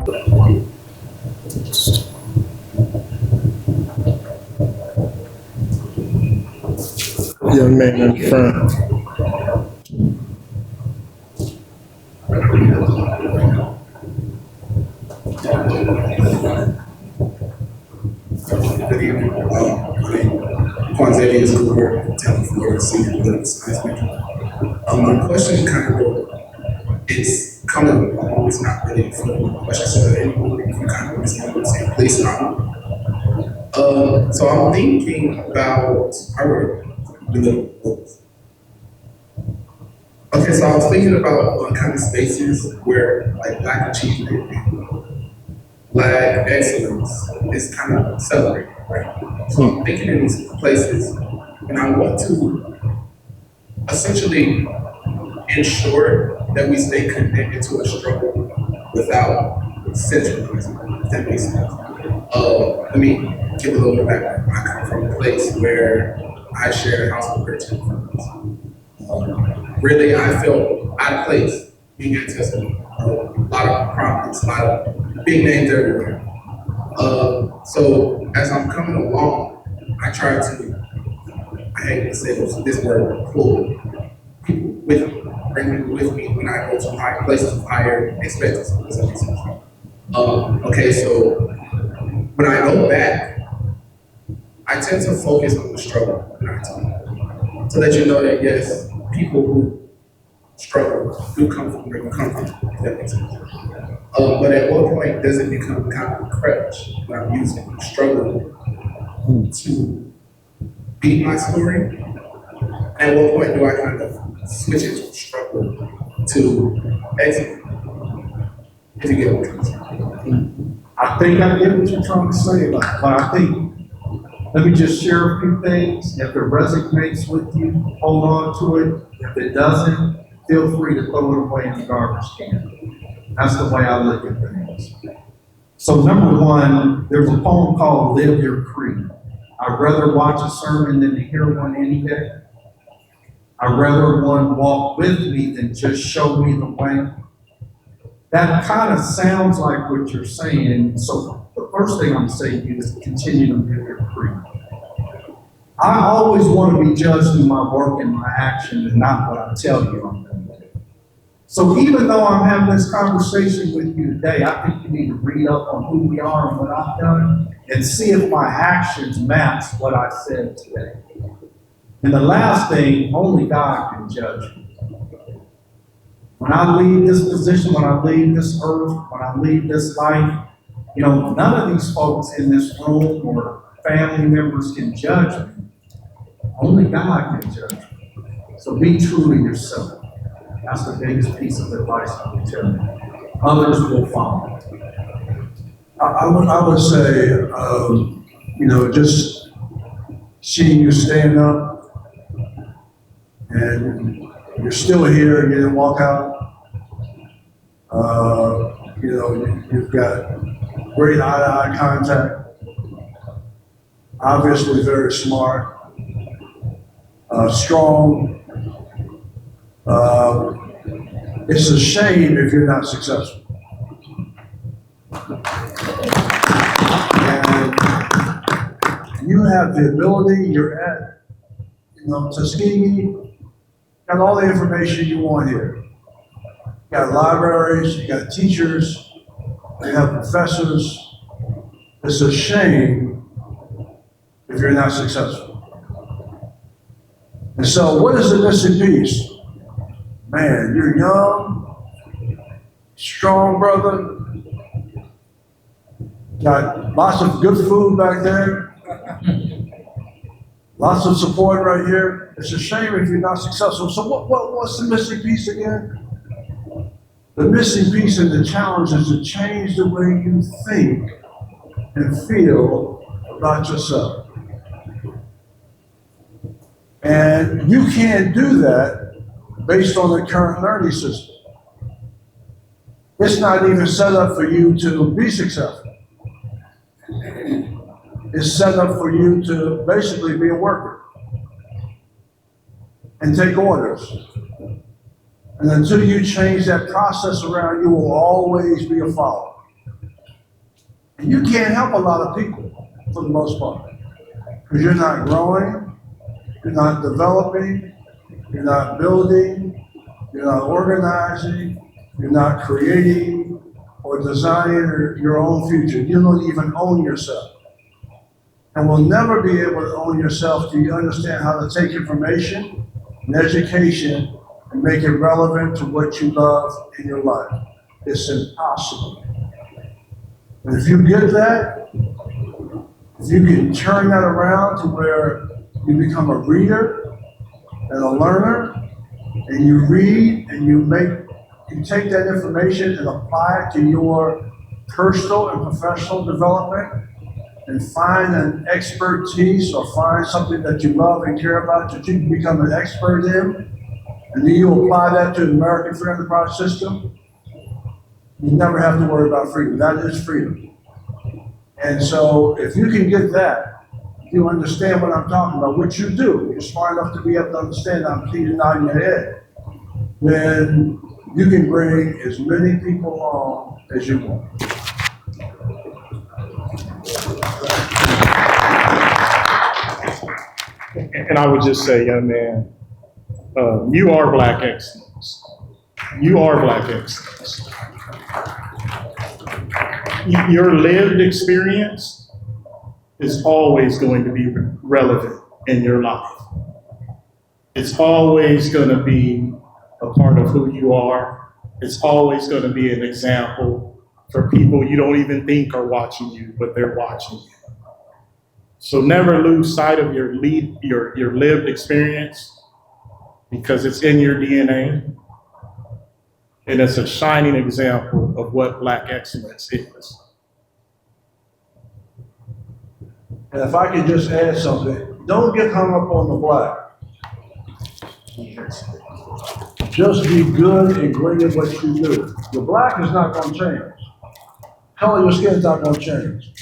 Young man in the front. Good evening. Quanzeli is over 10 Florida Senior Political Science major. My question kind of, it's kind of almost not really a full question, so anyone can kind of respond to the same place. So I'm thinking about, okay, so I was thinking about what kind of spaces where like Black achievement and Black excellence is kind of celebrated, right? So I'm thinking in these places, and I want to essentially ensure that we stay connected to a struggle without centralizing, if that makes sense. Let me give a little bit back. I come from a place where I share a house with 13 friends. Really, I felt out of place being at testimony. A lot of problems, a lot of big names everywhere. So as I'm coming along, I try to, I hate to say this word, pull people with me, bring people with me when I go to high places of higher expectancies. Okay, so when I go back, I tend to focus on the struggle when I talk, to let you know that yes, people who struggle do come from where you come from, if that makes sense. But at what point does it become kind of a crutch when I'm using struggle to beat my story? At what point do I kind of switch it to struggle to exit? If you get what I'm saying. I think I get what you're trying to say, but I think, let me just share a few things. If it resonates with you, hold on to it. If it doesn't, feel free to throw it away in the garbage can. That's the way I look at things. So number one, there's a poem called Live Your Creed. I'd rather watch a sermon than to hear one any day. I'd rather one walk with me than just show me the way. That kind of sounds like what you're saying. So the first thing I'm saying to you is continue to live your creed. I always want to be judged through my work and my action and not what I tell you I'm going to do. So even though I'm having this conversation with you today, I think you need to read up on who we are and what I've done and see if my actions match what I said today. And the last thing, only God can judge me. When I leave this position, when I leave this earth, when I leave this life, none of these folks in this room or family members can judge me. Only God can judge me. So be true to yourself. That's the biggest piece of advice I would tell you. Others will follow. I would say, just seeing you stand up and you're still here, you didn't walk out. You've got great eye-to-eye contact, obviously very smart, strong. It's a shame if you're not successful. And you have the ability, you're at, Tuskegee, got all the information you want here. You got libraries, you got teachers, you have professors. It's a shame if you're not successful. And so what is the missing piece? Man, you're young, strong brother, got lots of good food back there, lots of support right here. It's a shame if you're not successful. So what's the missing piece again? The missing piece in the challenge is to change the way you think and feel about yourself. And you can't do that based on the current learning system. It's not even set up for you to be successful. It's set up for you to basically be a worker and take orders. And until you change that process around, you will always be a follower. You can't help a lot of people for the most part. Because you're not growing, you're not developing, you're not building, you're not organizing, you're not creating or designing your own future. You don't even own yourself. And will never be able to own yourself till you understand how to take information and education and make it relevant to what you love in your life. It's impossible. And if you get that, if you can turn that around to where you become a reader and a learner, and you read and you take that information and apply it to your personal and professional development, and find an expertise or find something that you love and care about that you can become an expert in, and then you apply that to the American Free Enterprise System, you never have to worry about freedom. That is freedom. And so if you can get that, you understand what I'm talking about, which you do, you're smart enough to be able to understand, I'm keeping out in your head, then you can bring as many people along as you want. And I would just say, young man, you are Black excellence. You are Black excellence. Your lived experience is always going to be relevant in your life. It's always going to be a part of who you are. It's always going to be an example for people you don't even think are watching you, but they're watching you. So never lose sight of your lived experience, because it's in your DNA, and it's a shining example of what Black excellence is. And if I could just add something, don't get hung up on the Black. Just be good and great at what you do. The Black is not going to change. Color of your skin is not going to change.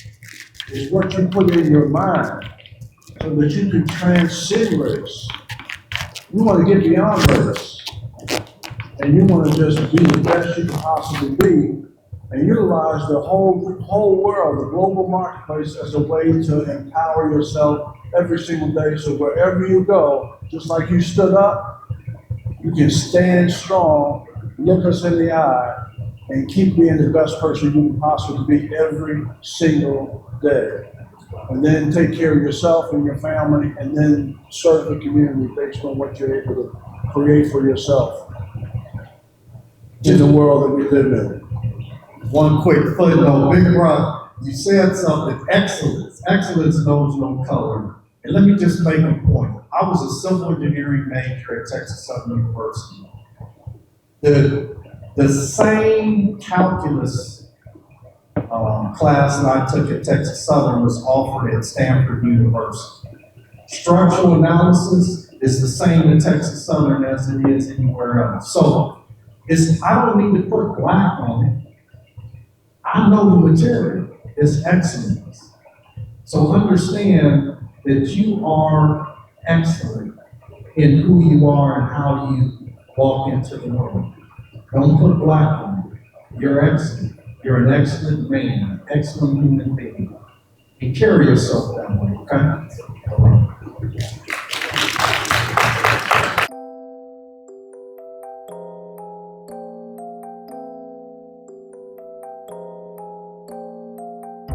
It's what you put in your mind so that you can transcend race. You want to get beyond race. And you want to just be the best you can possibly be and utilize the whole world, the global marketplace, as a way to empower yourself every single day. So wherever you go, just like you stood up, you can stand strong, look us in the eye, and keep being the best person you can possibly be every single day. And then take care of yourself and your family, and then serve the community based on what you're able to create for yourself in the world that we live in. One quick footnote, Big Brother, you said something, excellence. Excellence knows no color. And let me just make a point. I was a civil engineering major at Texas Southern University. The same calculus class that I took at Texas Southern was offered at Stanford University. Structural analysis is the same at Texas Southern as it is anywhere else. So I don't need to put Black on it. I know the material is excellence. So understand that you are excellent in who you are and how you walk into the world. Don't put Black on it. You're excellent. You're an excellent man, excellent human being. And carry yourself that way, okay?